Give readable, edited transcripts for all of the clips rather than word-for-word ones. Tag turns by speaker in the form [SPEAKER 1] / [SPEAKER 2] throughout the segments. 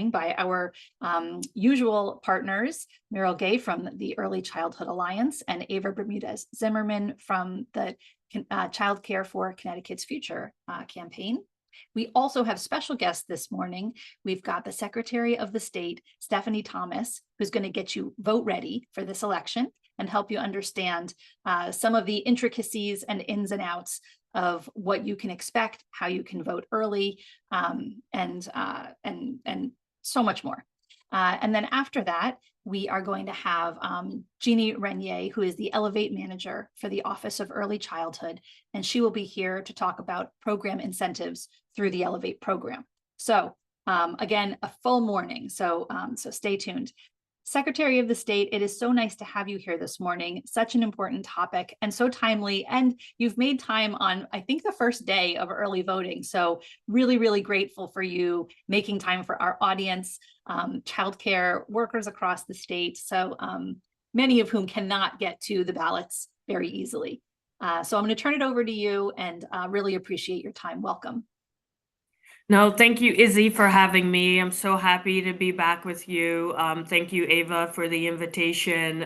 [SPEAKER 1] morning by our usual partners, Meryl Gay from the Early Childhood Alliance and Ava Bermudez Zimmerman from the Child Care for Connecticut's Future campaign. We also have special guests this morning. We've got the Secretary of the State, Stephanie Thomas, who's going to get you vote ready for this election and help you understand some of the intricacies and ins and outs of what you can expect, how you can vote early, and so much more. And then after that, we are going to have Jeannie Renier, who is the Elevate Manager for the Office of Early Childhood, and she will be here to talk about program incentives through the Elevate program. So again, a full morning, so stay tuned. Secretary of the State, it is so nice to have you here this morning. Such an important topic and so timely. And you've made time on, I think, the first day of early voting. So really, really grateful for you making time for our audience, childcare workers across the state. So many of whom cannot get to the ballots very easily. So I'm going to turn it over to you and really appreciate your time. Welcome.
[SPEAKER 2] No, thank you, Izzy, for having me. I'm so happy to be back with you. Thank you, Ava, for the invitation.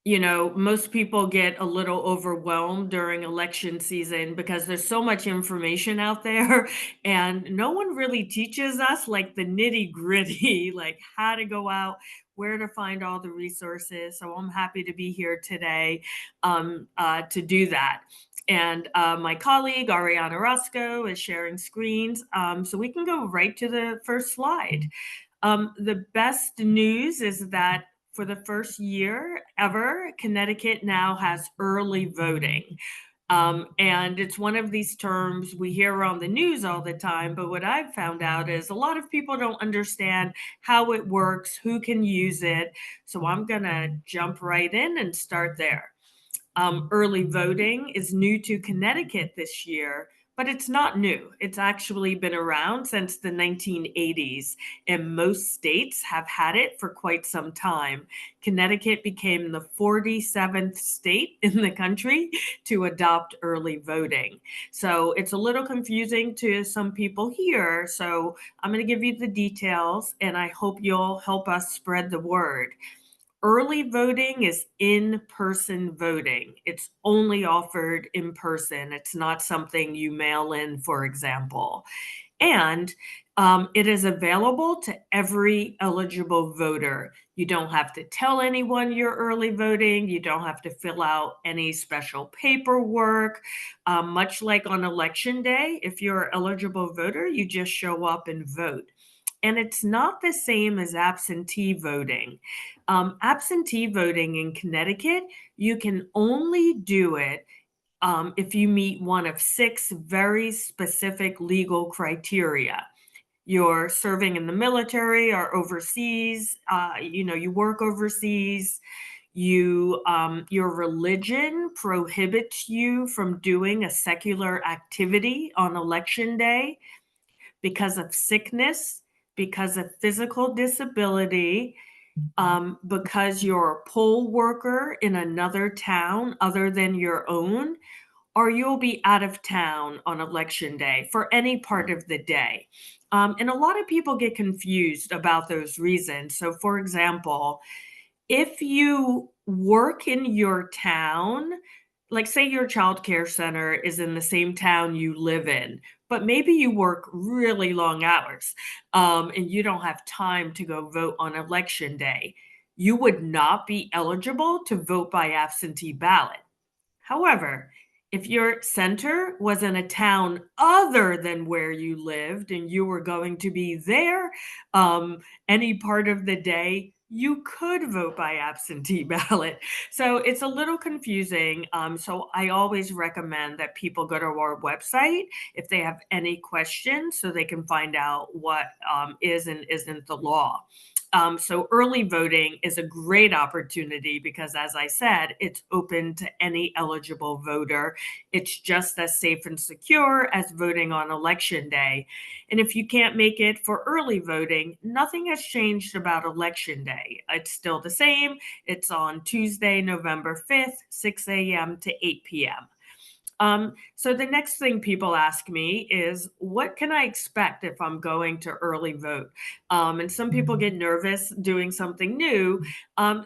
[SPEAKER 2] Most people get a little overwhelmed during election season because there's so much information out there, and no one really teaches us like the nitty gritty, like how to go out, where to find all the resources. So I'm happy to be here today to do that. And my colleague, Ariana Roscoe, is sharing screens. So we can go right to the first slide. The best news is that for the first year ever, Connecticut now has early voting. And it's one of these terms we hear on the news all the time, but what I've found out is a lot of people don't understand how it works, who can use it. So I'm going to jump right in and start there. Early voting is new to Connecticut this year, but it's not new. It's actually been around since the 1980s, and most states have had it for quite some time. Connecticut became the 47th state in the country to adopt early voting. So it's a little confusing to some people here. So I'm going to give you the details, and I hope you'll help us spread the word. Early voting is in-person voting. It's only offered in person. It's not something you mail in, for example. And it is available to every eligible voter. You don't have to tell anyone you're early voting. You don't have to fill out any special paperwork. Much like on election day, if you're an eligible voter, you just show up and vote. And it's not the same as absentee voting. Absentee voting in Connecticut, you can only do it if you meet one of 6 very specific legal criteria. You're serving in the military or overseas, you work overseas, your religion prohibits you from doing a secular activity on election day because of sickness, because of physical disability, because you're a poll worker in another town other than your own, or you'll be out of town on election day for any part of the day. And a lot of people get confused about those reasons. So, for example, if you work in your town, like say your child care center is in the same town you live in, but maybe you work really long hours and you don't have time to go vote on election day, you would not be eligible to vote by absentee ballot. However, if your center was in a town other than where you lived and you were going to be there any part of the day, you could vote by absentee ballot. So it's a little confusing. So I always recommend that people go to our website if they have any questions so they can find out what is and isn't the law. So early voting is a great opportunity because, as I said, it's open to any eligible voter. It's just as safe and secure as voting on election day. And if you can't make it for early voting, nothing has changed about election day. It's still the same. It's on Tuesday, November 5th, 6 a.m. to 8 p.m. So the next thing people ask me is, what can I expect if I'm going to early vote? And some people get nervous doing something new.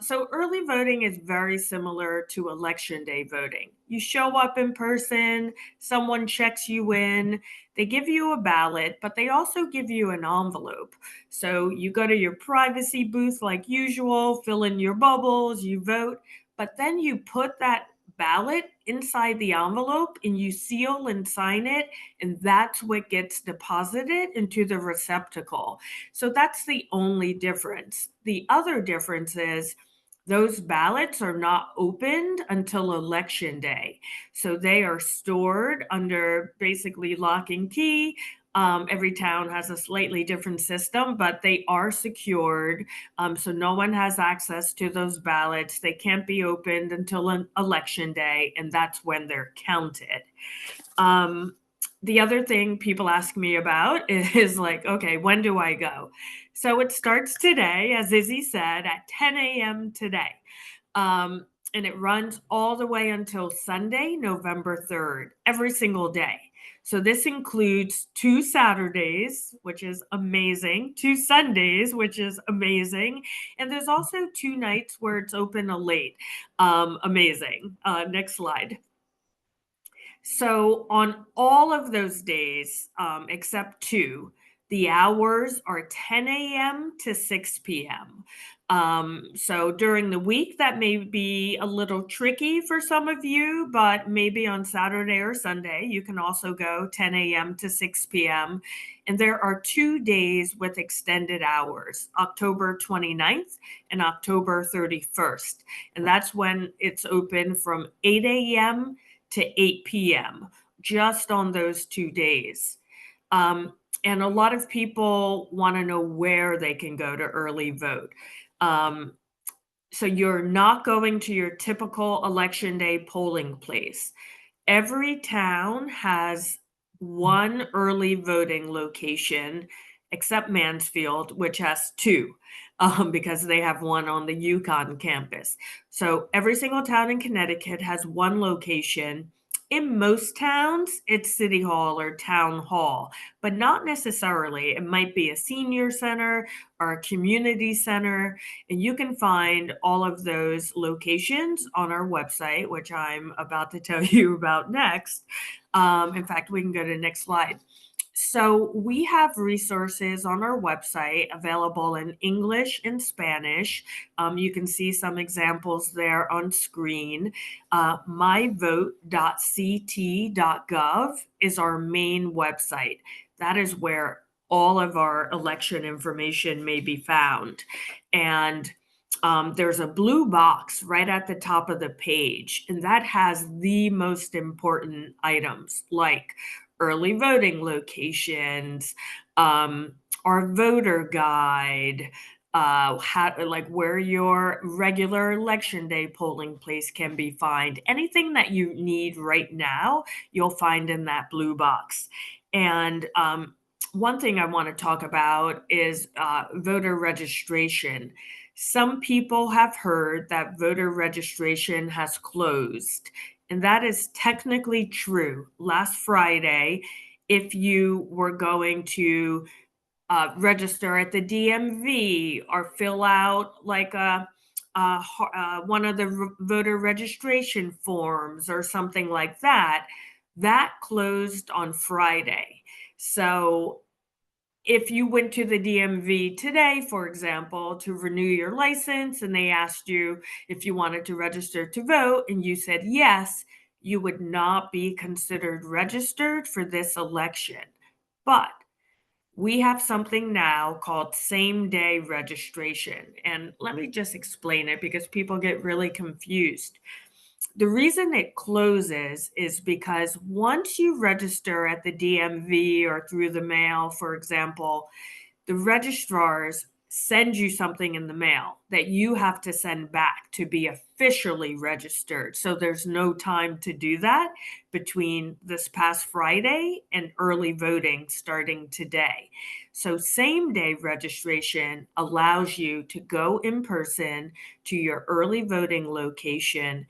[SPEAKER 2] So early voting is very similar to election day voting. You show up in person, someone checks you in, they give you a ballot, but they also give you an envelope. So you go to your privacy booth like usual, fill in your bubbles, you vote, but then you put that ballot inside the envelope and you seal and sign it, and that's what gets deposited into the receptacle. So that's the only difference. The other difference is those ballots are not opened until election day. So they are stored under basically lock and key. Every town has a slightly different system, but they are secured. So no one has access to those ballots. They can't be opened until an election day, and that's when they're counted. Um, the other thing people ask me about is like, okay, when do I go? So it starts today, as Izzy said, at 10 a.m. today. And it runs all the way until Sunday, November 3rd, every single day. So this includes 2 Saturdays, which is amazing, 2 Sundays, which is amazing. And there's also 2 nights where it's open late. Amazing. Next slide. So on all of those days, except 2, the hours are 10 a.m. to 6 p.m. So during the week, that may be a little tricky for some of you, but maybe on Saturday or Sunday, you can also go 10 a.m. to 6 p.m. And there are 2 days with extended hours, October 29th and October 31st. And that's when it's open from 8 a.m. to 8 p.m. just on those 2 days. And a lot of people want to know where they can go to early vote. So you're not going to your typical election day polling place. Every town has one early voting location, except Mansfield, which has 2, because they have one on the Yukon campus. So every single town in Connecticut has one location. In most towns, it's City Hall or Town Hall, but not necessarily. It might be a senior center or a community center, and you can find all of those locations on our website, which I'm about to tell you about next. In fact, we can go to the next slide. So we have resources on our website available in English and Spanish. You can see some examples there on screen. myvote.ct.gov is our main website. That is where all of our election information may be found. And there's a blue box right at the top of the page, and that has the most important items like early voting locations, our voter guide, like where your regular election day polling place can be found. Anything that you need right now, you'll find in that blue box. And one thing I want to talk about is voter registration. Some people have heard that voter registration has closed, and that is technically true. Last Friday, if you were going to register at the DMV or fill out like one of the voter registration forms or something like that, that closed on Friday. So if you went to the DMV today, for example, to renew your license and they asked you if you wanted to register to vote and you said yes, you would not be considered registered for this election. But we have something now called same day registration. And let me just explain it because people get really confused. The reason it closes is because once you register at the DMV or through the mail, for example, the registrars send you something in the mail that you have to send back to be officially registered. So there's no time to do that between this past Friday and early voting starting today. So same day registration allows you to go in person to your early voting location,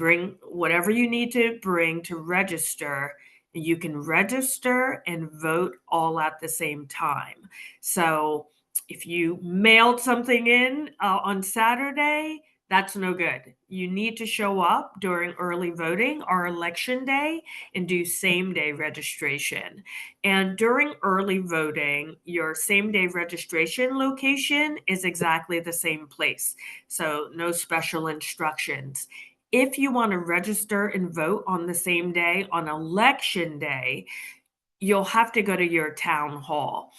[SPEAKER 2] bring whatever you need to bring to register. You can register and vote all at the same time. So if you mailed something in on Saturday, that's no good. You need to show up during early voting or election day and do same day registration. And during early voting, your same day registration location is exactly the same place. So no special instructions. If you want to register and vote on the same day on election day, you'll have to go to your town hall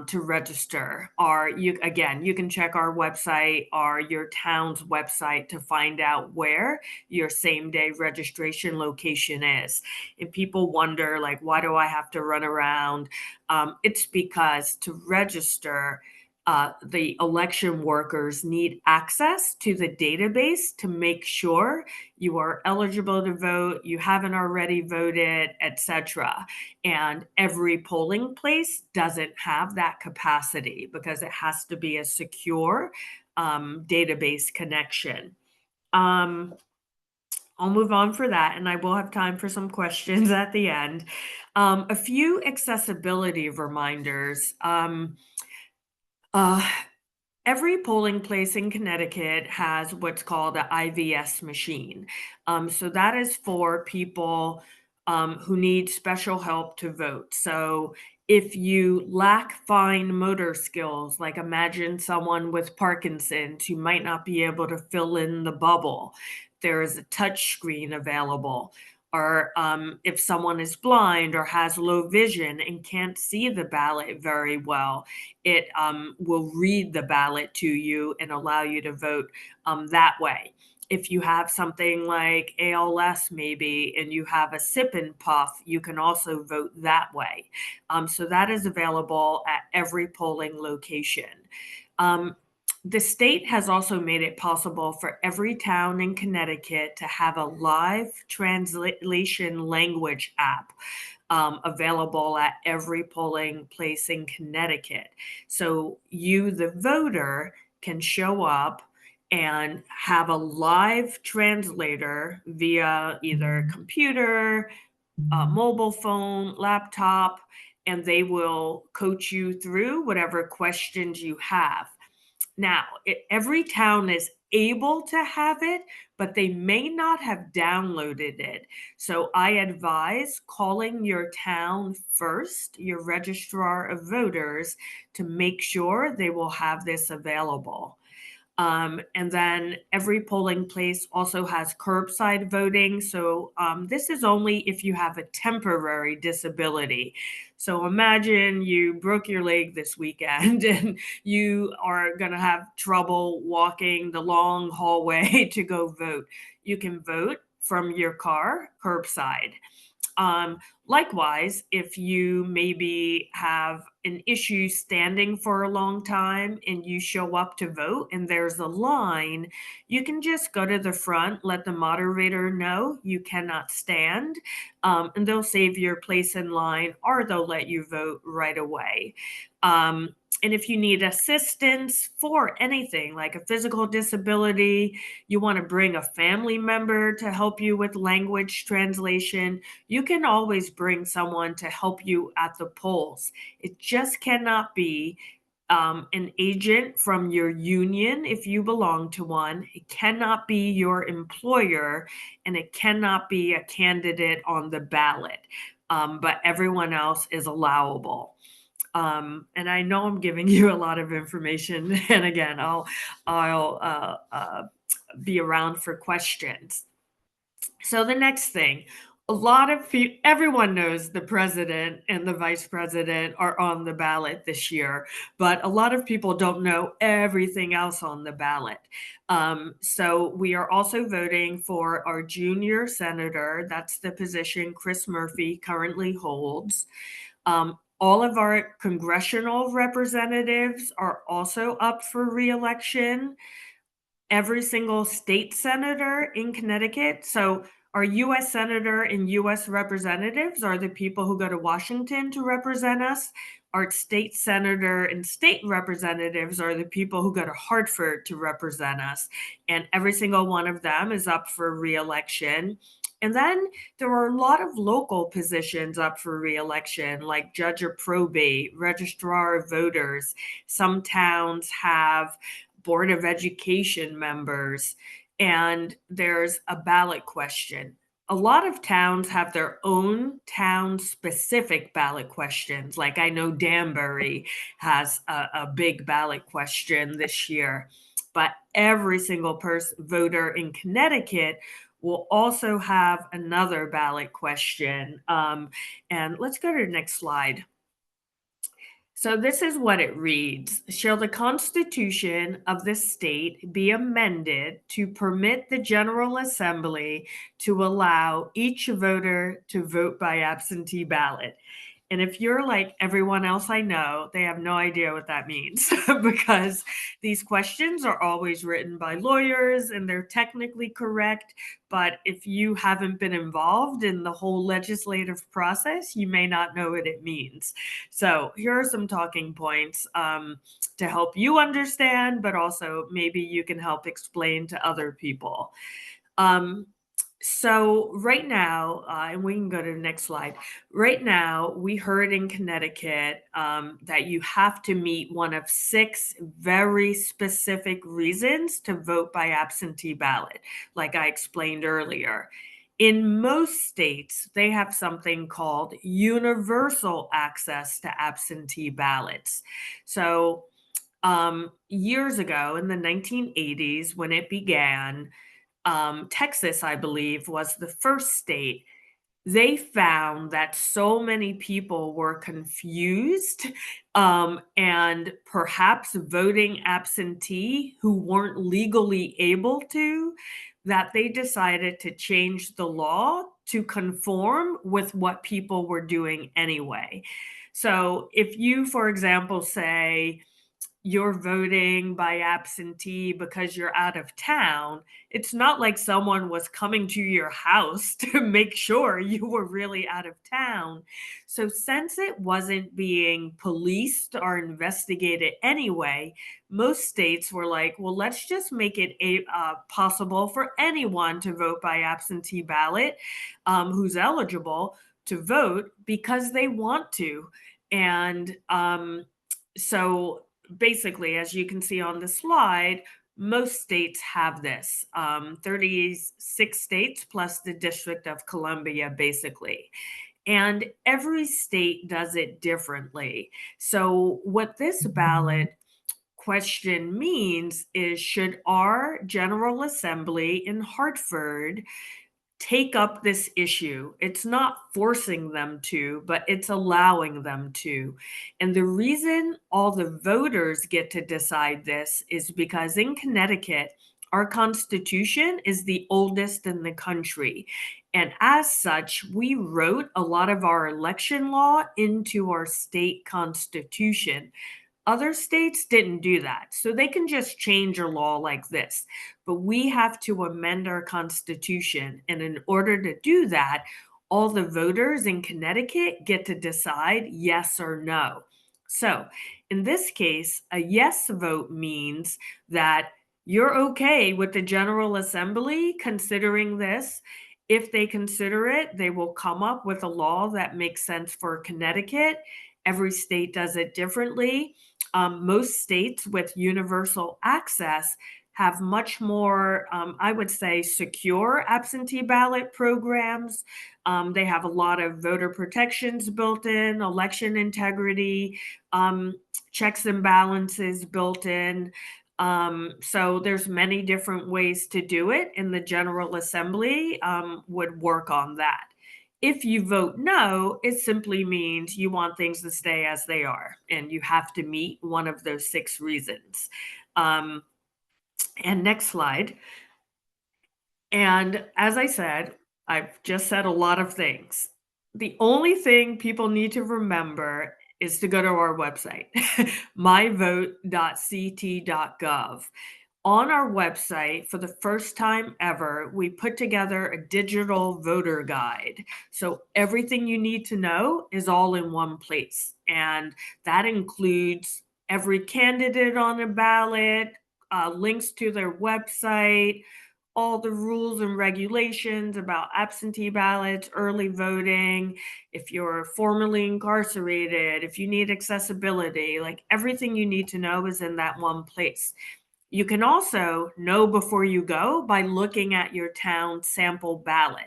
[SPEAKER 2] to register. Or you can check our website or your town's website to find out where your same day registration location is. And people wonder, like, why do I have to run around? It's because to register, the election workers need access to the database to make sure you are eligible to vote, you haven't already voted, etc. And every polling place doesn't have that capacity because it has to be a secure database connection. I'll move on for that, and I will have time for some questions at the end. A few accessibility reminders. Uh, Every polling place in Connecticut has what's called an IVS machine. So that is for people who need special help to vote. So if you lack fine motor skills, like imagine someone with Parkinson's who might not be able to fill in the bubble, there is a touch screen available. Or if someone is blind or has low vision and can't see the ballot very well, it will read the ballot to you and allow you to vote that way. If you have something like ALS maybe and you have a sip and puff, you can also vote that way. So that is available at every polling location. Um, the state has also made it possible for every town in Connecticut to have a live translation language app available at every polling place in Connecticut. So you, the voter, can show up and have a live translator via either computer, mobile phone, laptop, and they will coach you through whatever questions you have. Now, every town is able to have it, but they may not have downloaded it. So I advise calling your town first, your registrar of voters, to make sure they will have this available. And then every polling place also has curbside voting. So this is only if you have a temporary disability. So imagine you broke your leg this weekend and you are going to have trouble walking the long hallway to go vote. You can vote from your car curbside. Likewise, if you maybe have an issue standing for a long time and you show up to vote and there's a line, you can just go to the front, let the moderator know you cannot stand, and they'll save your place in line or they'll let you vote right away. And if you need assistance for anything like a physical disability, you want to bring a family member to help you with language translation, you can always bring someone to help you at the polls. It just cannot be an agent from your union if you belong to one. It cannot be your employer, and it cannot be a candidate on the ballot. But everyone else is allowable. And I know I'm giving you a lot of information. And again, I'll be around for questions. So the next thing, a lot of people, everyone knows the president and the vice president are on the ballot this year, but a lot of people don't know everything else on the ballot. So we are also voting for our junior senator. That's the position Chris Murphy currently holds. All of our congressional representatives are also up for reelection. Every single state senator in Connecticut. So our US senator and US representatives are the people who go to Washington to represent us. Our state senator and state representatives are the people who go to Hartford to represent us, and every single one of them is up for reelection. And then there are a lot of local positions up for reelection, like judge of probate, registrar of voters. Some towns have board of education members, and there's a ballot question. A lot of towns have their own town specific ballot questions. Like I know Danbury has a big ballot question this year, but every single voter in Connecticut will also have another ballot question. And let's go to the next slide. So this is what it reads. Shall the Constitution of the state be amended to permit the General Assembly to allow each voter to vote by absentee ballot? And if you're like everyone else I know, they have no idea what that means because these questions are always written by lawyers and they're technically correct. But if you haven't been involved in the whole legislative process, you may not know what it means. So here are some talking points to help you understand, but also maybe you can help explain to other people. So right now, and we can go to the next slide. Right now, we heard in Connecticut that you have to meet one of 6 very specific reasons to vote by absentee ballot, like I explained earlier. In most states, they have something called universal access to absentee ballots. So years ago in the 1980s, when it began, Texas, I believe, was the first state. They found that so many people were confused and perhaps voting absentee who weren't legally able to, that they decided to change the law to conform with what people were doing anyway. So if you, for example, say, you're voting by absentee because you're out of town, it's not like someone was coming to your house to make sure you were really out of town. So, since it wasn't being policed or investigated anyway, most states were like, well, let's just make it possible for anyone to vote by absentee ballot who's eligible to vote because they want to. And so, basically, as you can see on the slide, most states have this 36 states plus the District of Columbia, basically. And every state does it differently. So, what this ballot question means is should our General Assembly in Hartford take up this issue? It's not forcing them to, but it's allowing them to. And the reason all the voters get to decide this is because in Connecticut, our Constitution is the oldest in the country. And as such, we wrote a lot of our election law into our state constitution. Other states didn't do that. So they can just change a law like this. But we have to amend our constitution. And in order to do that, all the voters in Connecticut get to decide yes or no. So in this case, a yes vote means that you're okay with the General Assembly considering this. If they consider it, they will come up with a law that makes sense for Connecticut. Every state does it differently. Most states with universal access have much more, I would say, secure absentee ballot programs. They have a lot of voter protections built in, election integrity, checks and balances built in. So there's many different ways to do it, and the General Assembly would work on that. If you vote no, it simply means you want things to stay as they are, and you have to meet one of those 6 reasons. And next slide. And as I said, I've just said a lot of things. The only thing people need to remember is to go to our website, myvote.ct.gov. On our website, for the first time ever, we put together a digital voter guide. So everything you need to know is all in one place. And that includes every candidate on a ballot, links to their website, all the rules and regulations about absentee ballots, early voting, if you're formerly incarcerated, if you need accessibility, like everything you need to know is in that one place. You can also know before you go by looking at your town sample ballot.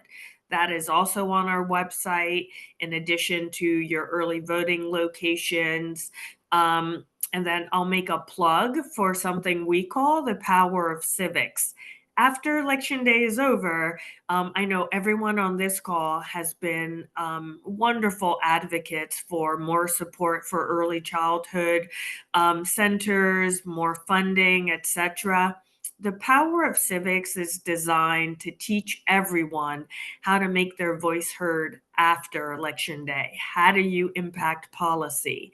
[SPEAKER 2] That is also on our website, in addition to your early voting locations. And then I'll make a plug for something we call the power of civics. After Election Day is over, I know everyone on this call has been wonderful advocates for more support for early childhood centers, more funding, etc. The power of civics is designed to teach everyone how to make their voice heard after Election Day. How do you impact policy?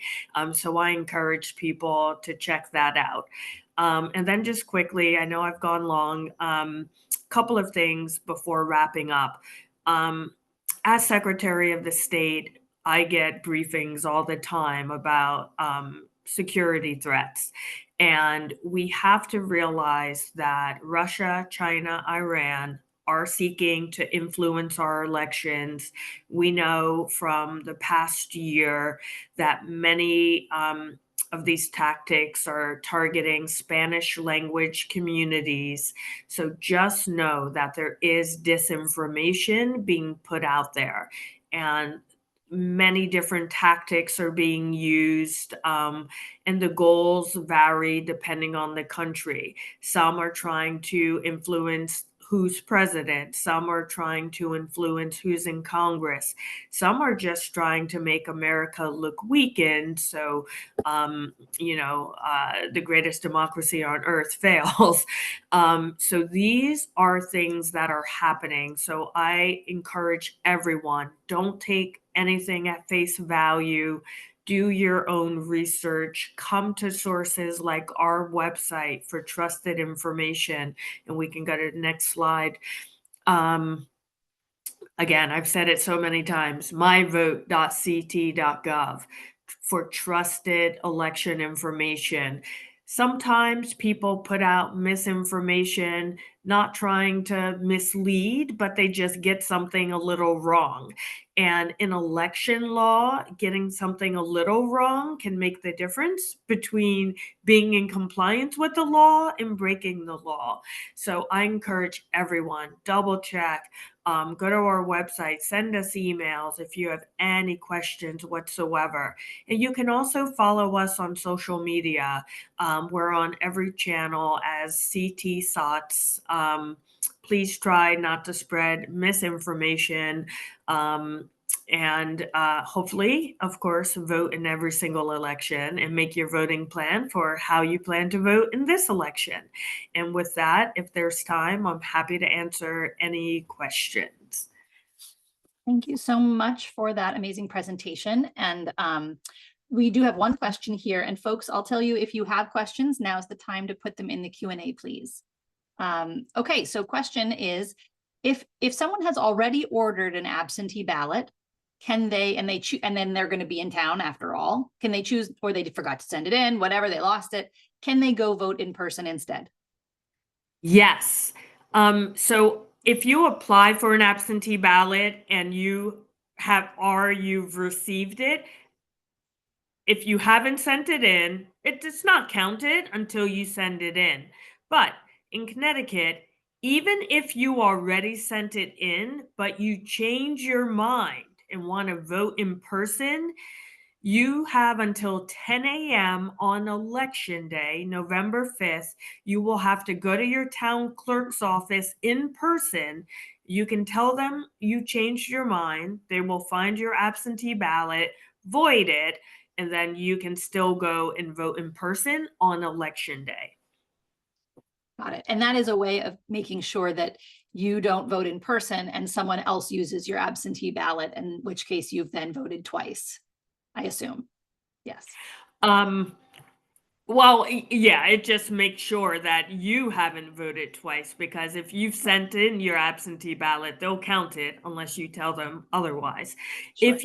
[SPEAKER 2] So I encourage people to check that out. And then just quickly, I know I've gone long, couple of things before wrapping up. Um, as Secretary of the State, I get briefings all the time about security threats. And we have to realize that Russia, China, Iran are seeking to influence our elections. We know from the past year that many of these tactics are targeting Spanish language communities. So just know that there is disinformation being put out there. And many different tactics are being used, and the goals vary depending on the country. Some are trying to influence who's president, some are trying to influence who's in Congress, some are just trying to make America look weakened. So, the greatest democracy on earth fails. So these are things that are happening. So I encourage everyone, don't take anything at face value. Do your own research. Come to sources like our website for trusted information. And we can go to the next slide. Again, I've said it so many times, myvote.ct.gov for trusted election information. Sometimes people put out misinformation, not trying to mislead, but they just get something a little wrong. And in election law, getting something a little wrong can make the difference between being in compliance with the law and breaking the law. So I encourage everyone, double check, go to our website, send us emails if you have any questions whatsoever. And you can also follow us on social media. We're on every channel as CT SOTS. Please try not to spread misinformation. And hopefully, of course, vote in every single election and make your voting plan for how you plan to vote in this election. And with that, if there's time, I'm happy to answer any questions.
[SPEAKER 1] Thank you so much for that amazing presentation. And we do have one question here. And folks, I'll tell you, if you have questions, now's the time to put them in the Q&A, please. Okay, so question is, if someone has already ordered an absentee ballot, can they, and then they're going to be in town after all, can they choose, or they forgot to send it in, whatever, they lost it, can they go vote in person instead?
[SPEAKER 2] Yes. So if you apply for an absentee ballot and you've received it, if you haven't sent it in, it does not count it until you send it in. But in Connecticut, even if you already sent it in, but you change your mind and want to vote in person, you have until 10 a.m. on election day, November 5th. You will have to go to your town clerk's office in person. You can tell them you changed your mind. They will find your absentee ballot, void it, and then you can still go and vote in person on election day.
[SPEAKER 1] Got it. And that is a way of making sure that you don't vote in person and someone else uses your absentee ballot, in which case you've then voted twice, I assume. Yes.
[SPEAKER 2] Well, yeah, it just makes sure that you haven't voted twice, because if you've sent in your absentee ballot, they'll count it unless you tell them otherwise.
[SPEAKER 1] Sure.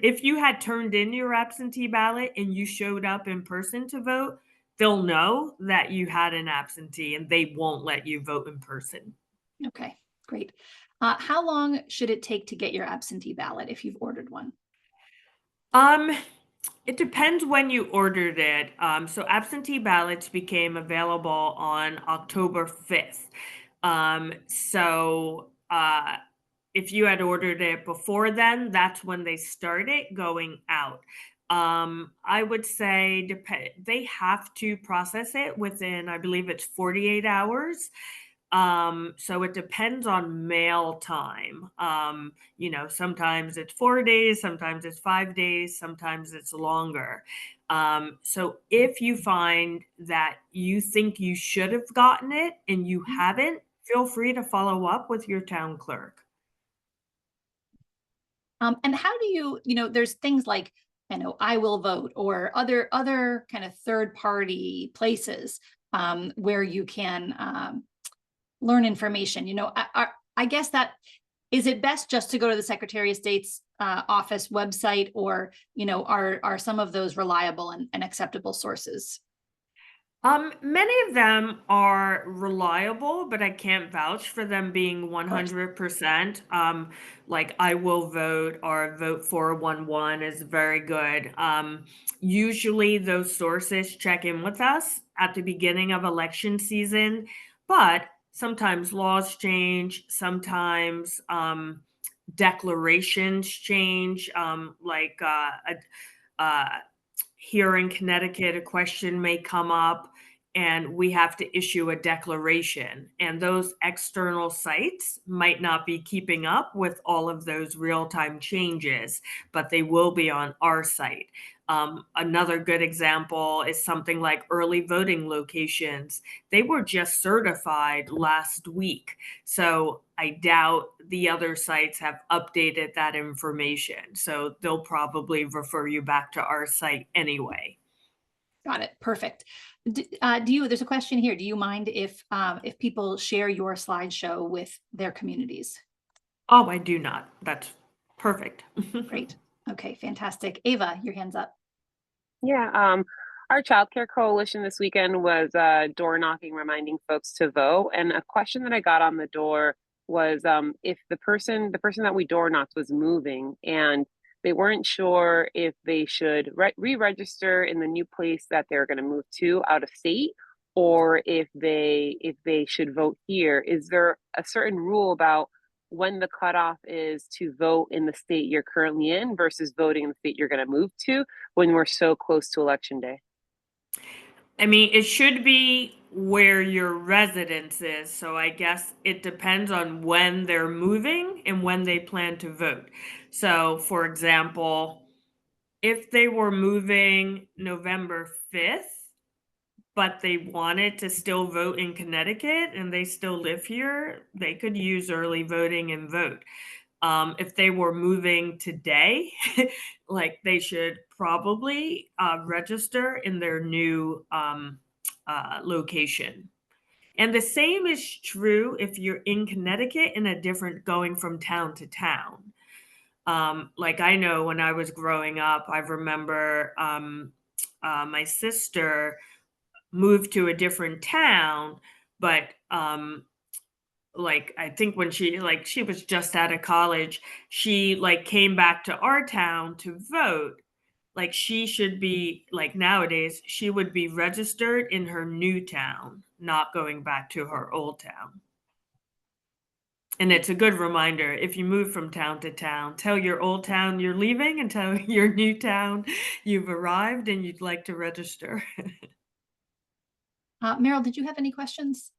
[SPEAKER 2] If you had turned in your absentee ballot and you showed up in person to vote, they'll know that you had an absentee and they won't let you vote in person.
[SPEAKER 1] Okay, great. How long should it take to get your absentee ballot if you've ordered one?
[SPEAKER 2] Um, it depends when you ordered it. So absentee ballots became available on October 5th. If you had ordered it before then, that's when they started going out. I would say they have to process it within, I believe it's 48 hours. So it depends on mail time. Sometimes it's 4 days, sometimes it's 5 days, sometimes it's longer. So if you find that you think you should have gotten it and you haven't, feel free to follow up with your town clerk.
[SPEAKER 1] And how do there's things like, I will vote or other kind of third party places where you can learn information. I guess that is it best just to go to the Secretary of State's office website, or are some of those reliable and acceptable sources?
[SPEAKER 2] Many of them are reliable, but I can't vouch for them being
[SPEAKER 1] Of course.
[SPEAKER 2] 100%. Like I will vote or vote 411 is very good. Usually those sources check in with us at the beginning of election season, but sometimes laws change, sometimes declarations change, uh, here in Connecticut, a question may come up and we have to issue a declaration. And those external sites might not be keeping up with all of those real time changes, but they will be on our site. Another good example is something like early voting locations. They were just certified last week. So I doubt the other sites have updated that information. So they'll probably refer you back to our site anyway.
[SPEAKER 1] Got it. Perfect. There's a question here. Do you mind if people share your slideshow with their communities?
[SPEAKER 2] Oh, I do not. That's perfect.
[SPEAKER 1] Great. Okay, fantastic. Ava, your hand's up.
[SPEAKER 3] Yeah, our childcare coalition this weekend was door knocking, reminding folks to vote. And a question that I got on the door was if the person that we door knocked was moving and they weren't sure if they should re-register in the new place that they're going to move to out of state, or if they should vote here. Is there a certain rule about when the cutoff is to vote in the state you're currently in versus voting in the state you're going to move to when we're so close to election day?
[SPEAKER 2] I mean, it should be where your residence is. So I guess it depends on when they're moving and when they plan to vote. So, for example, if they were moving November 5th, but they wanted to still vote in Connecticut and they still live here, they could use early voting and vote. If they were moving today, like they should probably register in their new location. And the same is true if you're in Connecticut and a different going from town to town. Like I know when I was growing up, I remember my sister moved to a different town, but like I think when she was just out of college, she like came back to our town to vote. Like she should be like nowadays, she would be registered in her new town, not going back to her old town. And it's a good reminder if you move from town to town, tell your old town you're leaving and tell your new town you've arrived and you'd like to register.
[SPEAKER 1] Meryl, did you have any questions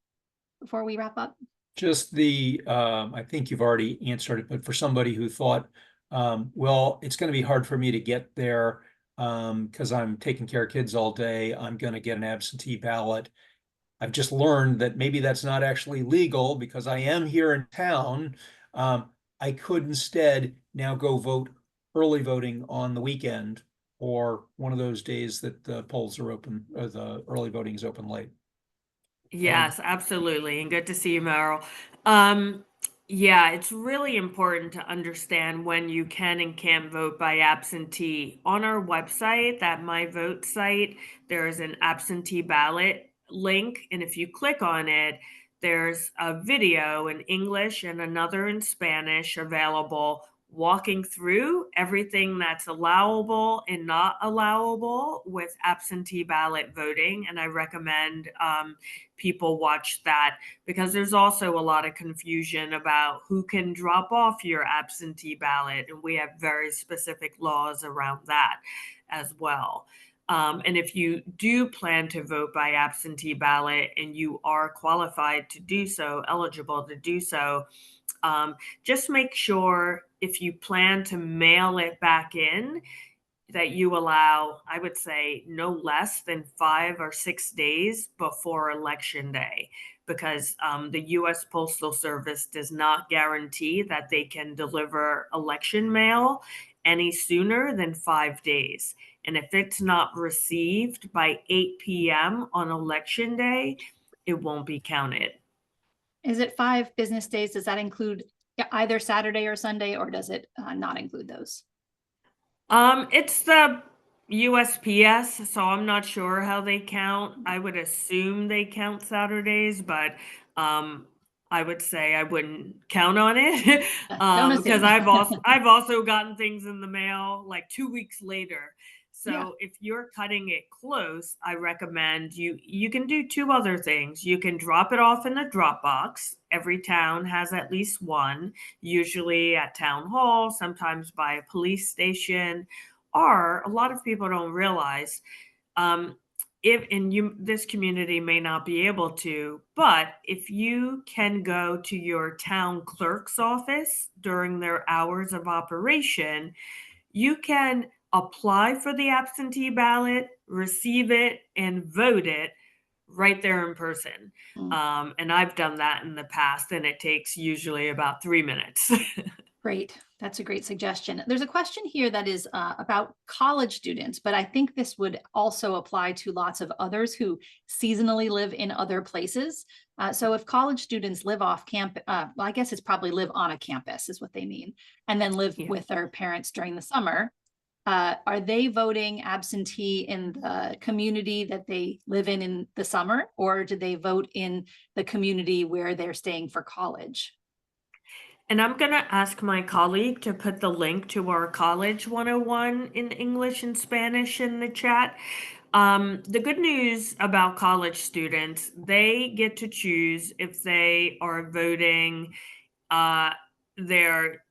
[SPEAKER 1] before we wrap up?
[SPEAKER 4] Just I think you've already answered it, but for somebody who thought, well, it's going to be hard for me to get there because I'm taking care of kids all day, I'm going to get an absentee ballot. I've just learned that maybe that's not actually legal because I am here in town. I could instead now go vote early voting on the weekend or one of those days that the polls are open, or the early voting is open late.
[SPEAKER 2] Yes, absolutely. And good to see you, Meryl. Um, yeah, it's really important to understand when you can and can't vote by absentee. On our website, that My Vote site, there's an absentee ballot link. And if you click on it, there's a video in English and another in Spanish available walking through everything that's allowable and not allowable with absentee ballot voting. And I recommend people watch that, because there's also a lot of confusion about who can drop off your absentee ballot. And we have very specific laws around that as well. And if you do plan to vote by absentee ballot and you are qualified to do so, eligible to do so, just make sure if you plan to mail it back in, that you allow, I would say, no less than 5 or 6 days before Election Day, because the U.S. Postal Service does not guarantee that they can deliver election mail any sooner than 5 days. And if it's not received by 8 p.m. on Election Day, it won't be counted.
[SPEAKER 1] Is it 5 business days? Does that include either Saturday or Sunday, or does it not include those?
[SPEAKER 2] It's the USPS, so I'm not sure how they count. I would assume they count Saturdays, but um, I would say I wouldn't count on it
[SPEAKER 1] Don't
[SPEAKER 2] because
[SPEAKER 1] assume.
[SPEAKER 2] I've also gotten things in the mail like 2 weeks later. So
[SPEAKER 1] Yeah.
[SPEAKER 2] if you're cutting it close, I recommend you can do 2 other things. You can drop it off in a drop box. Every town has at least one, usually at town hall, sometimes by a police station, or a lot of people don't realize, if and you this community may not be able to, but if you can go to your town clerk's office during their hours of operation, you can apply for the absentee ballot, receive it, and vote it right there in person. And I've done that in the past, and it takes usually about 3 minutes.
[SPEAKER 1] Great. That's a great suggestion. There's a question here that is about college students, but I think this would also apply to lots of others who seasonally live in other places. So if college students live off campus, well, I guess it's probably live on a campus is what they mean, and then live
[SPEAKER 2] Yeah.
[SPEAKER 1] with their parents during the summer, are they voting absentee in the community that they live in the summer, or do they vote in the community where they're staying for college?
[SPEAKER 2] And I'm going to ask my colleague to put the link to our College 101 in English and Spanish in the chat. The good news about college students, they get to choose if they are voting their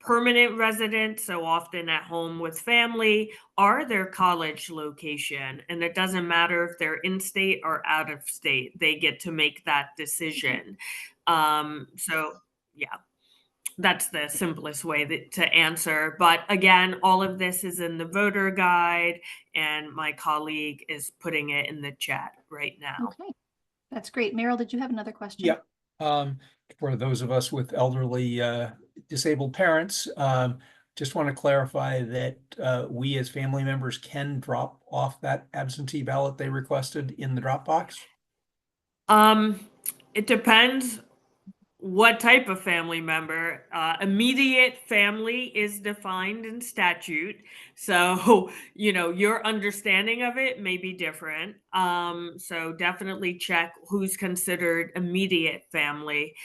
[SPEAKER 2] permanent resident, so often at home with family, or their college location. And it doesn't matter if they're in state or out of state, they get to make that decision. So yeah, that's the simplest way to answer. But again, all of this is in the voter guide, and my colleague is putting it in the chat right now.
[SPEAKER 1] Okay, that's great. Meryl, did you have another question?
[SPEAKER 4] Yeah. For those of us with elderly disabled parents, just want to clarify that we as family members can drop off that absentee ballot they requested in the drop box.
[SPEAKER 2] It depends what type of family member. Immediate family is defined in statute, so your understanding of it may be different. So definitely check who's considered immediate family.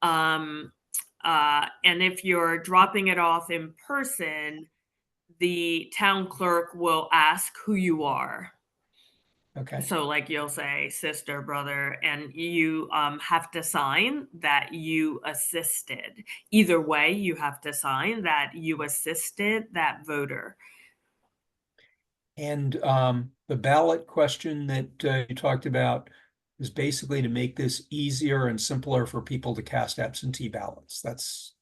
[SPEAKER 2] And if you're dropping it off in person, the town clerk will ask who you are.
[SPEAKER 4] Okay.
[SPEAKER 2] So, like, you'll say sister, brother, and you have to sign that you assisted. Either way, you have to sign that you assisted that voter.
[SPEAKER 4] And the ballot question that you talked about is basically to make this easier and simpler for people to cast absentee ballots. That's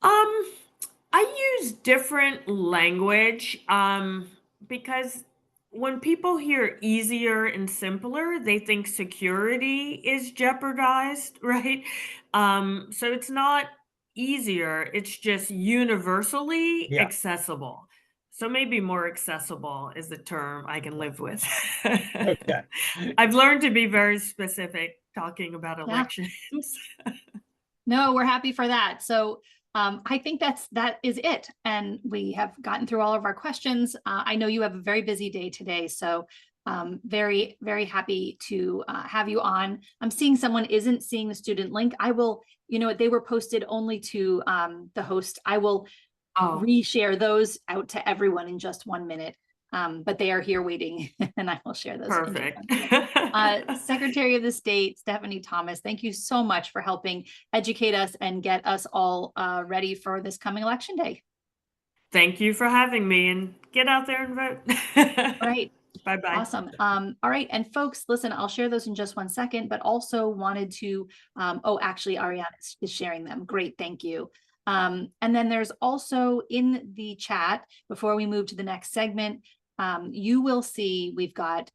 [SPEAKER 2] I use different language because when people hear easier and simpler, they think security is jeopardized, right? So it's not easier, it's just universally
[SPEAKER 4] Yeah.
[SPEAKER 2] accessible. So maybe more accessible is the term I can live with.
[SPEAKER 4] Okay.
[SPEAKER 2] I've learned to be very specific talking about
[SPEAKER 1] Yeah.
[SPEAKER 2] elections.
[SPEAKER 1] No, we're happy for that. So I think that is it. And we have gotten through all of our questions. I know you have a very busy day today, so very, very happy to have you on. I'm seeing someone isn't seeing the student link. I will, they were posted only to the host. I will
[SPEAKER 2] Oh,
[SPEAKER 1] reshare those out to everyone in just 1 minute. But they are here waiting and I will share those. in just
[SPEAKER 2] perfect.
[SPEAKER 1] 1 minute. Secretary of the State, Stephanie Thomas, thank you so much for helping educate us and get us all ready for this coming election day.
[SPEAKER 2] Thank you for having me, and get out there and vote.
[SPEAKER 1] Right.
[SPEAKER 2] Bye-bye.
[SPEAKER 1] Awesome. All right. And folks, listen, I'll share those in just 1 second, but also wanted to, actually, Ariana is sharing them. Great. Thank you. And then there's also in the chat, before we move to the next segment, you will see we've got,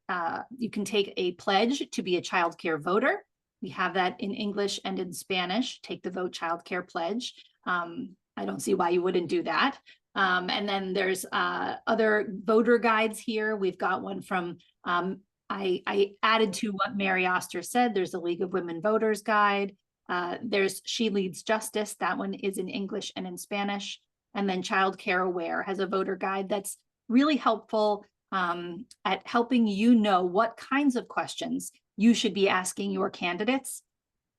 [SPEAKER 1] you can take a pledge to be a child care voter. We have that in English and in Spanish. Take the Vote Child Care Pledge. I don't see why you wouldn't do that. And then there's other voter guides here. We've got one from, I added to what Mary Oster said. There's a League of Women Voters guide. There's She Leads Justice. That one is in English and in Spanish. And then Child Care Aware has a voter guide that's really helpful at helping you know what kinds of questions you should be asking your candidates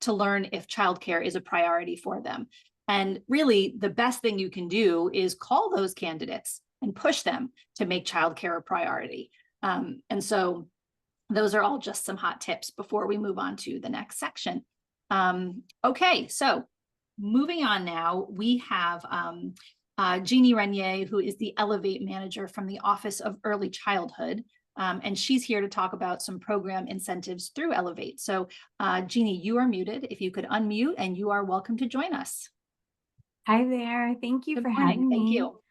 [SPEAKER 1] to learn if childcare is a priority for them. And really, the best thing you can do is call those candidates and push them to make childcare a priority. And so those are all just some hot tips before we move on to the next section. Okay, so moving on now, we have Jeannie Renier, who is the Elevate Manager from the Office of Early Childhood. And she's here to talk about some program incentives through Elevate. So Jeannie, you are muted. If you could unmute, and you are welcome to join us.
[SPEAKER 5] Hi there. Thank you
[SPEAKER 1] Good
[SPEAKER 5] for
[SPEAKER 1] morning.
[SPEAKER 5] having me.
[SPEAKER 1] Thank you.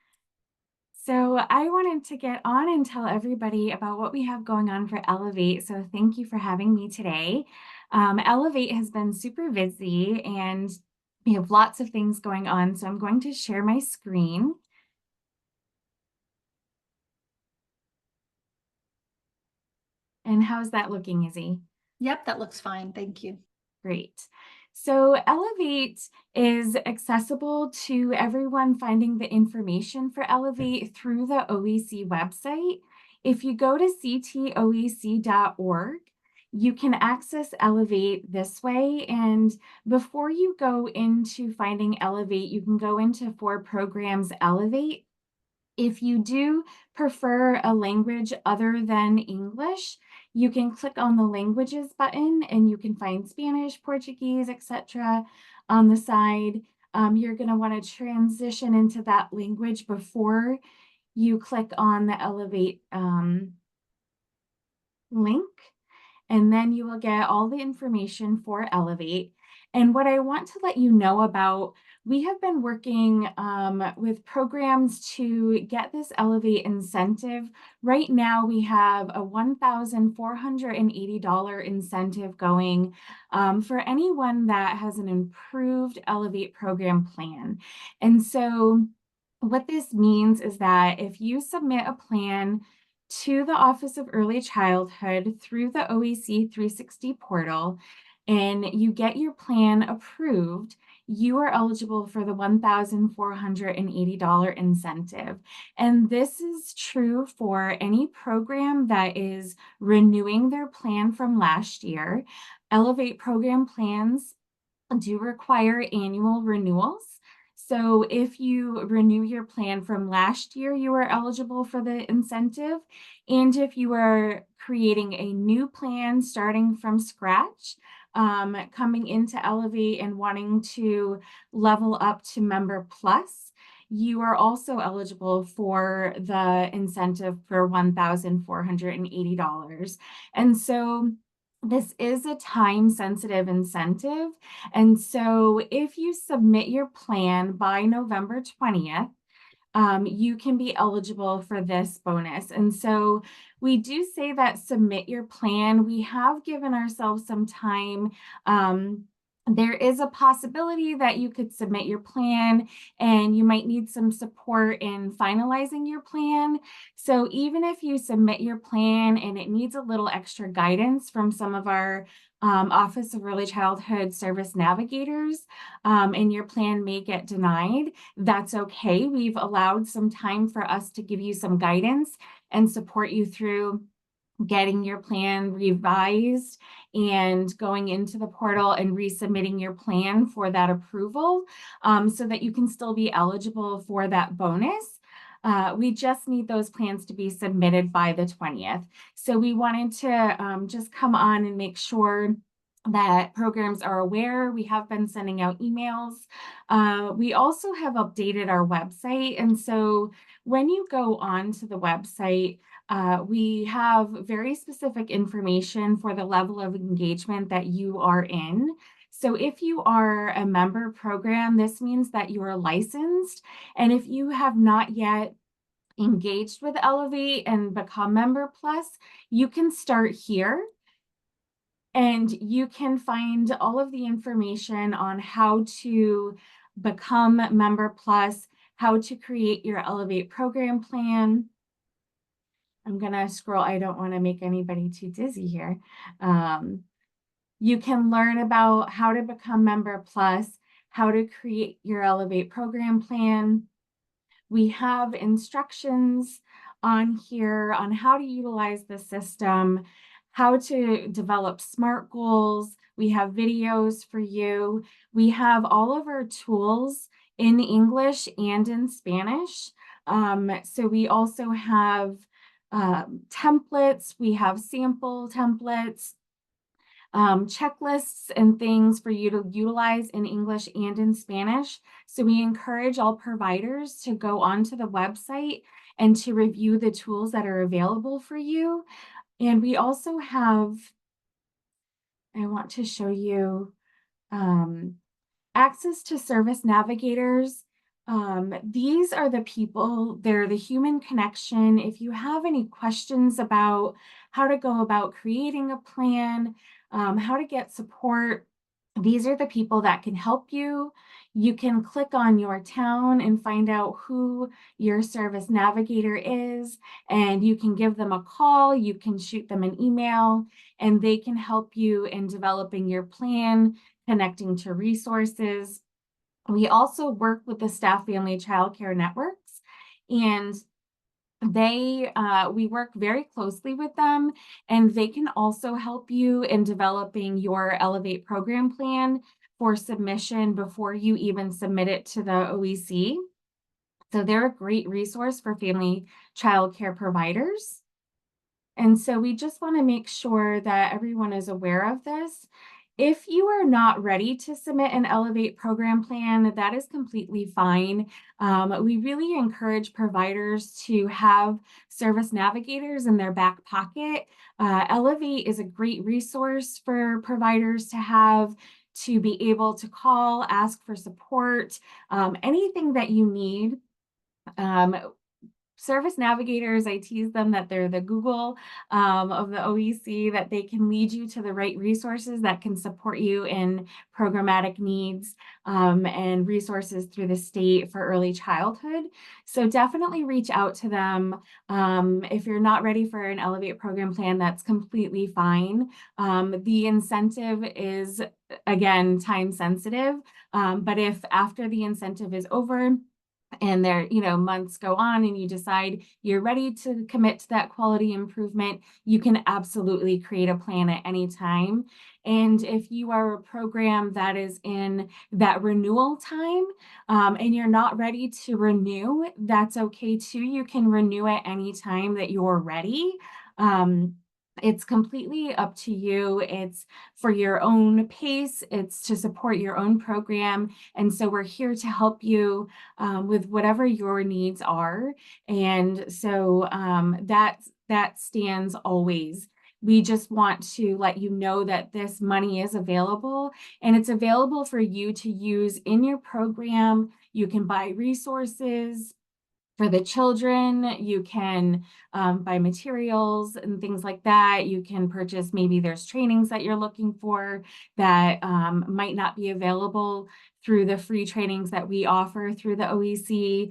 [SPEAKER 5] So I wanted to get on and tell everybody about what we have going on for Elevate. So thank you for having me today. Elevate has been super busy and we have lots of things going on. So I'm going to share my screen. And how's that looking, Izzy?
[SPEAKER 1] Yep, that looks fine. Thank you.
[SPEAKER 5] Great. So Elevate is accessible to everyone finding the information for Elevate through the OEC website. If you go to ctoec.org, you can access Elevate this way. And before you go into finding Elevate, you can go into For Programs Elevate. If you do prefer a language other than English, you can click on the languages button and you can find Spanish, Portuguese, etc. on the side. You're going to want to transition into that language before you click on the Elevate link, and then you will get all the information for Elevate. And what I want to let you know about, we have been working with programs to get this Elevate incentive. Right now, we have a $1,480 incentive going for anyone that has an improved Elevate program plan. And so what this means is that if you submit a plan to the Office of Early Childhood through the OEC 360 portal, and you get your plan approved, you are eligible for the $1,480 incentive. And this is true for any program that is renewing their plan from last year. Elevate program plans do require annual renewals. So if you renew your plan from last year, you are eligible for the incentive. And if you are creating a new plan starting from scratch, coming into Elevate and wanting to level up to Member Plus, you are also eligible for the incentive for $1,480. And so this is a time-sensitive incentive. And so if you submit your plan by November 20th, you can be eligible for this bonus. And so we do say that submit your plan. We have given ourselves some time there is a possibility that you could submit your plan and you might need some support in finalizing your plan. So even if you submit your plan and it needs a little extra guidance from some of our Office of Early Childhood Service Navigators, and your plan may get denied, that's okay. We've allowed some time for us to give you some guidance and support you through getting your plan revised and going into the portal and resubmitting your plan for that approval, so that you can still be eligible for that bonus. We just need those plans to be submitted by the 20th. So we wanted to just come on and make sure that programs are aware. We have been sending out emails. We also have updated our website. And so when you go on to the website, we have very specific information for the level of engagement that you are in. So if you are a member program, this means that you are licensed. And if you have not yet engaged with Elevate and become Member Plus, you can start here. And you can find all of the information on how to become Member Plus, how to create your Elevate program plan. I'm gonna scroll. I don't want to make anybody too dizzy here. You can learn about how to become Member Plus, how to create your Elevate program plan. We have instructions on here on how to utilize the system, how to develop SMART goals. We have videos for you. We have all of our tools in English and in Spanish. So we also have templates. We have sample templates, checklists and things for you to utilize in English and in Spanish. So we encourage all providers to go onto the website and to review the tools that are available for you. And we also have, I want to show you access to service navigators. These are the people, they're the human connection. If you have any questions about how to go about creating a plan, how to get support, these are the people that can help you. You can click on your town and find out who your service navigator is, and you can give them a call, you can shoot them an email, and they can help you in developing your plan, connecting to resources. We also work with the Staff Family Childcare Networks, and we work very closely with them, and they can also help you in developing your Elevate program plan for submission before you even submit it to the OEC. So they're a great resource for family childcare providers. And so we just want to make sure that everyone is aware of this. If you are not ready to submit an Elevate program plan, that is completely fine. We really encourage providers to have service navigators in their back pocket. Elevate is a great resource for providers to have, to be able to call, ask for support, anything that you need. Service navigators, I tease them that they're the Google of the OEC, that they can lead you to the right resources that can support you in programmatic needs and resources through the state for early childhood. So definitely reach out to them. If you're not ready for an Elevate program plan, that's completely fine. The incentive is, again, time sensitive, but if after the incentive is over, and there, months go on and you decide you're ready to commit to that quality improvement, you can absolutely create a plan at any time. And if you are a program that is in that renewal time and you're not ready to renew, that's okay too. You can renew at any time that you're ready. It's completely up to you. It's for your own pace. It's to support your own program. And so we're here to help you with whatever your needs are. And so that stands always. We just want to let you know that this money is available, and it's available for you to use in your program. You can buy resources. For the children, you can buy materials and things like that. You can purchase, maybe there's trainings that you're looking for that might not be available through the free trainings that we offer through the OEC.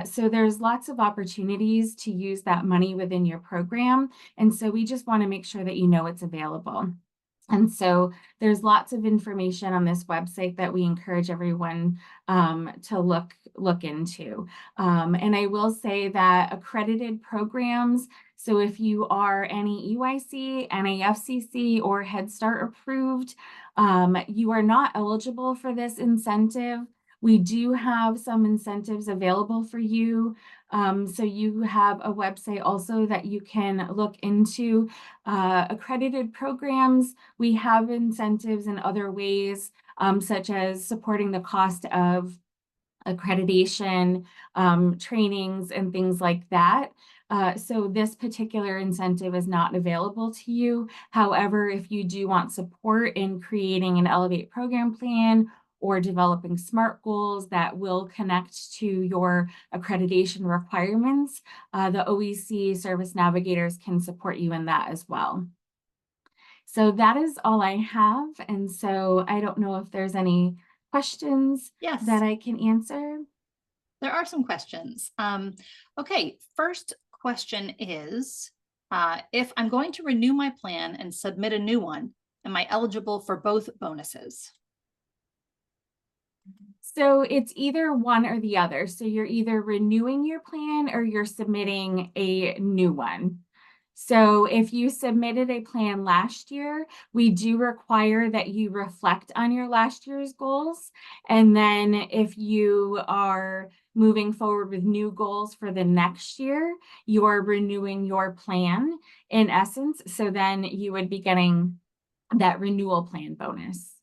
[SPEAKER 5] So there's lots of opportunities to use that money within your program. And so we just want to make sure that you know it's available. And so there's lots of information on this website that we encourage everyone to look into. And I will say that accredited programs, so if you are any EYC, NAFCC, or Head Start approved, you are not eligible for this incentive. We do have some incentives available for you. So you have a website also that you can look into accredited programs. We have incentives in other ways, such as supporting the cost of accreditation, trainings, and things like that. So this particular incentive is not available to you. However, if you do want support in creating an Elevate program plan or developing SMART goals that will connect to your accreditation requirements, the OEC service navigators can support you in that as well. So that is all I have. And so I don't know if there's any questions
[SPEAKER 1] Yes.
[SPEAKER 5] that I can answer.
[SPEAKER 1] There are some questions. Okay, first question is, if I'm going to renew my plan and submit a new one, am I eligible for both bonuses?
[SPEAKER 5] So it's either one or the other. So you're either renewing your plan or you're submitting a new one. So if you submitted a plan last year, we do require that you reflect on your last year's goals. And then if you are moving forward with new goals for the next year, you're renewing your plan in essence. So then you would be getting that renewal plan bonus.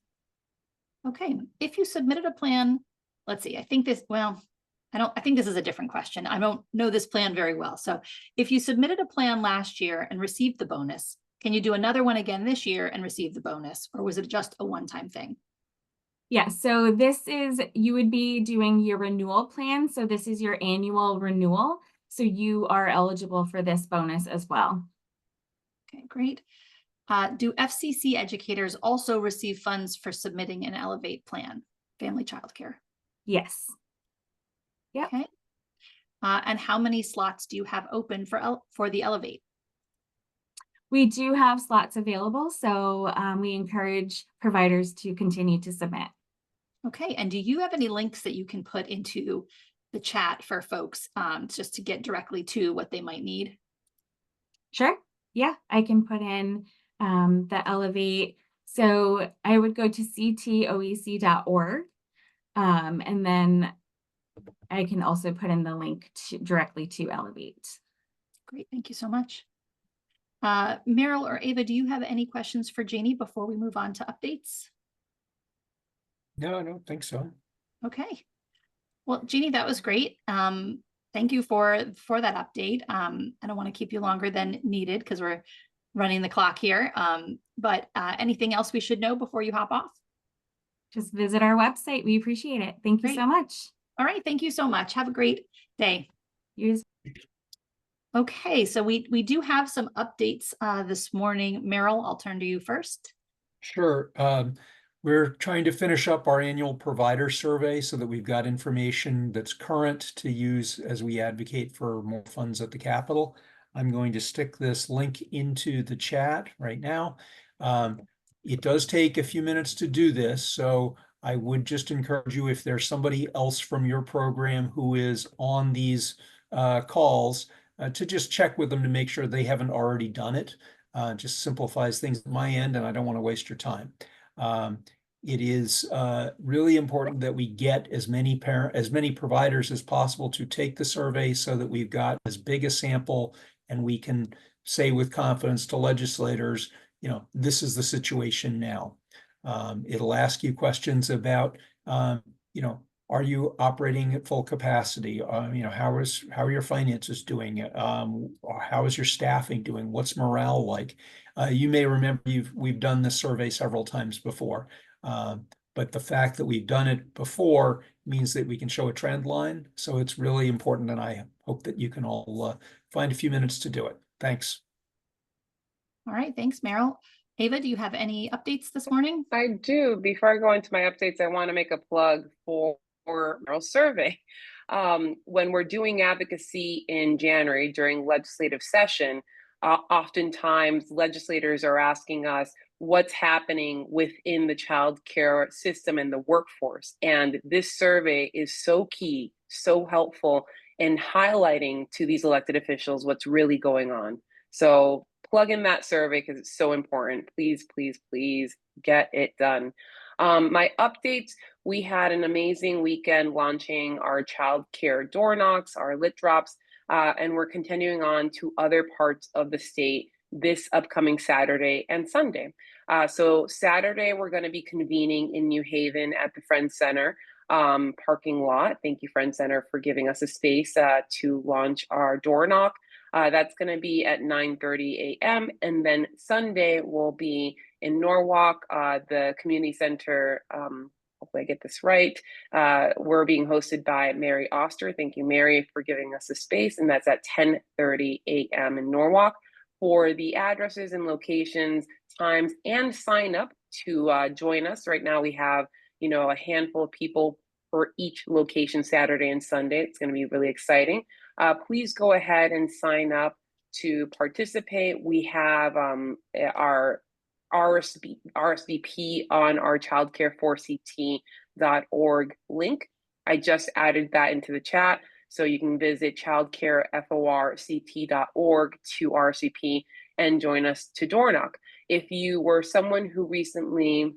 [SPEAKER 1] Okay, if you submitted a plan, let's see, I think this is a different question. I don't know this plan very well. So if you submitted a plan last year and received the bonus, can you do another one again this year and receive the bonus? Or was it just a one-time thing?
[SPEAKER 5] Yeah, so you would be doing your renewal plan. So this is your annual renewal. So you are eligible for this bonus as well.
[SPEAKER 1] Okay, great. Do FCC educators also receive funds for submitting an Elevate plan, family childcare?
[SPEAKER 5] Yes. Yep.
[SPEAKER 1] Okay. And how many slots do you have open for the Elevate?
[SPEAKER 5] We do have slots available, so we encourage providers to continue to submit.
[SPEAKER 1] Okay, and do you have any links that you can put into the chat for folks just to get directly to what they might need?
[SPEAKER 5] Sure. Yeah, I can put in the Elevate. So I would go to ctoec.org, and then I can also put in the link directly to Elevate.
[SPEAKER 1] Great, thank you so much. Meryl or Ava, do you have any questions for Janie before we move on to updates?
[SPEAKER 4] No, I don't think so.
[SPEAKER 1] Okay. Well, Jeannie, that was great. Thank you for that update. I don't want to keep you longer than needed because we're running the clock here. But anything else we should know before you hop off?
[SPEAKER 5] Just visit our website. We appreciate it. Thank you so much.
[SPEAKER 1] All right. Thank you so much. Have a great day. Okay, so we do have some updates this morning. Meryl, I'll turn to you first.
[SPEAKER 4] Sure. We're trying to finish up our annual provider survey so that we've got information that's current to use as we advocate for more funds at the Capitol. I'm going to stick this link into the chat right now. It does take a few minutes to do this, so I would just encourage you, if there's somebody else from your program who is on these calls, to just check with them to make sure they haven't already done it. Just simplifies things at my end, and I don't want to waste your time. It is really important that we get as many providers as possible to take the survey so that we've got as big a sample and we can say with confidence to legislators, you know, this is the situation now. It'll ask you questions about, you know, are you operating at full capacity? You know, how are your finances doing? How is your staffing doing? What's morale like? You may remember we've done this survey several times before, but the fact that we've done it before means that we can show a trend line. So it's really important, and I hope that you can all find a few minutes to do it. Thanks.
[SPEAKER 1] All right, thanks, Meryl. Ava, do you have any updates this morning?
[SPEAKER 3] I do. Before I go into my updates, I want to make a plug for Meryl's survey. When we're doing advocacy in January during legislative session, oftentimes legislators are asking us what's happening within the child care system and the workforce. And this survey is so key, so helpful in highlighting to these elected officials what's really going on. So plug in that survey because it's so important. Please, please, please get it done. My updates, we had an amazing weekend launching our child care door knocks, our lit drops, and we're continuing on to other parts of the state this upcoming Saturday and Sunday. So Saturday, we're going to be convening in New Haven at the Friends Center parking lot. Thank you, Friends Center, for giving us a space to launch our door knock. That's going to be at 9:30 a.m. And then Sunday will be in Norwalk, the community center. Hopefully I get this right. We're being hosted by Mary Oster. Thank you, Mary, for giving us a space. And that's at 10:30 a.m. in Norwalk. For the addresses and locations, times, and sign up to join us. Right now we have, a handful of people for each location Saturday and Sunday. It's going to be really exciting. Please go ahead and sign up to participate. We have our RSVP on our childcare4ct.org link. I just added that into the chat. So you can visit childcare4ct.org to RSVP and join us to door knock. If you were someone who recently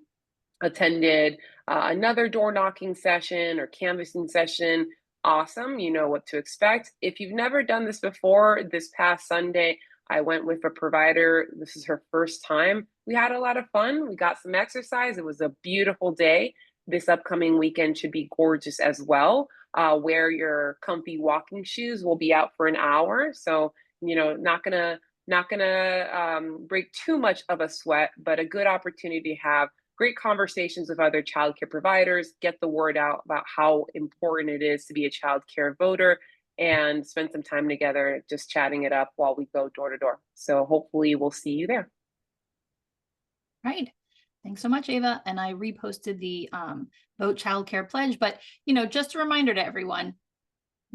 [SPEAKER 3] attended another door knocking session or canvassing session, awesome, you know what to expect. If you've never done this before, this past Sunday, I went with a provider. This is her first time. We had a lot of fun. We got some exercise. It was a beautiful day. This upcoming weekend should be gorgeous as well. Wear your comfy walking shoes. We'll be out for an hour. So, not gonna break too much of a sweat, but a good opportunity to have great conversations with other childcare providers, get the word out about how important it is to be a childcare voter, and spend some time together just chatting it up while we go door to door. So hopefully we'll see you there.
[SPEAKER 1] Right. Thanks so much, Ava. And I reposted the Vote Childcare Pledge. But, just a reminder to everyone,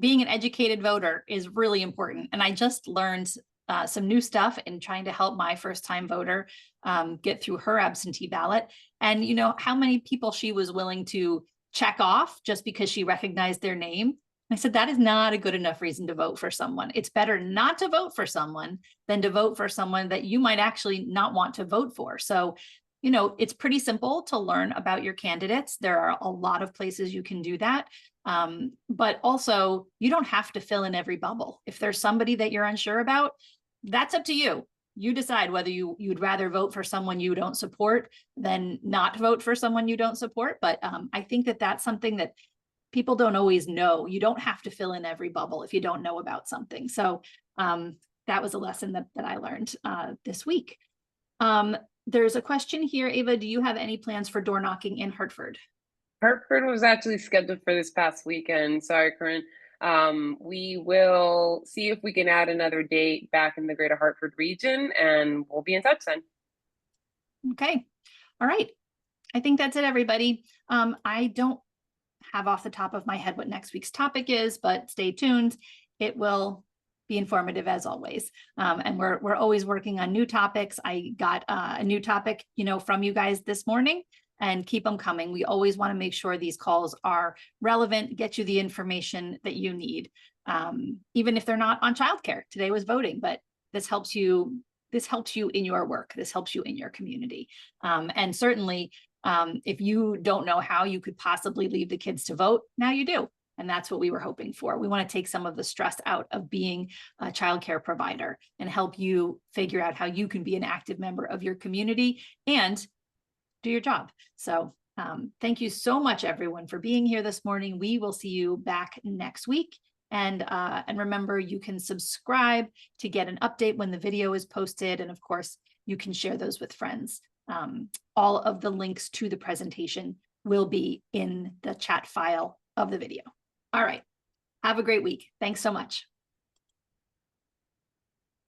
[SPEAKER 1] being an educated voter is really important. And I just learned some new stuff in trying to help my first-time voter get through her absentee ballot. And how many people she was willing to check off just because she recognized their name. I said, that is not a good enough reason to vote for someone. It's better not to vote for someone than to vote for someone that you might actually not want to vote for. So, it's pretty simple to learn about your candidates. There are a lot of places you can do that. But also, you don't have to fill in every bubble. If there's somebody that you're unsure about, that's up to you. You decide whether you'd rather vote for someone you don't support than not vote for someone you don't support. But I think that that's something that people don't always know. You don't have to fill in every bubble if you don't know about something. So that was a lesson that I learned this week. There's a question here, Ava, do you have any plans for door knocking in Hartford?
[SPEAKER 3] Hartford was actually scheduled for this past weekend. Sorry, Corinne. We will see if we can add another date back in the greater Hartford region, and we'll be in touch then.
[SPEAKER 1] Okay. All right. I think that's it, everybody. I don't have off the top of my head what next week's topic is, but stay tuned. It will be informative as always. And we're always working on new topics. I got a new topic, from you guys this morning, and keep them coming. We always want to make sure these calls are relevant, get you the information that you need, even if they're not on childcare. Today was voting, but this helps you in your work. This helps you in your community. And certainly, if you don't know how you could possibly leave the kids to vote, now you do. And that's what we were hoping for. We want to take some of the stress out of being a childcare provider and help you figure out how you can be an active member of your community and do your job. So thank you so much, everyone, for being here this morning. We will see you back next week. And remember, you can subscribe to get an update when the video is posted. And of course, you can share those with friends. All of the links to the presentation will be in the chat file of the video. All right. Have a great week. Thanks so much.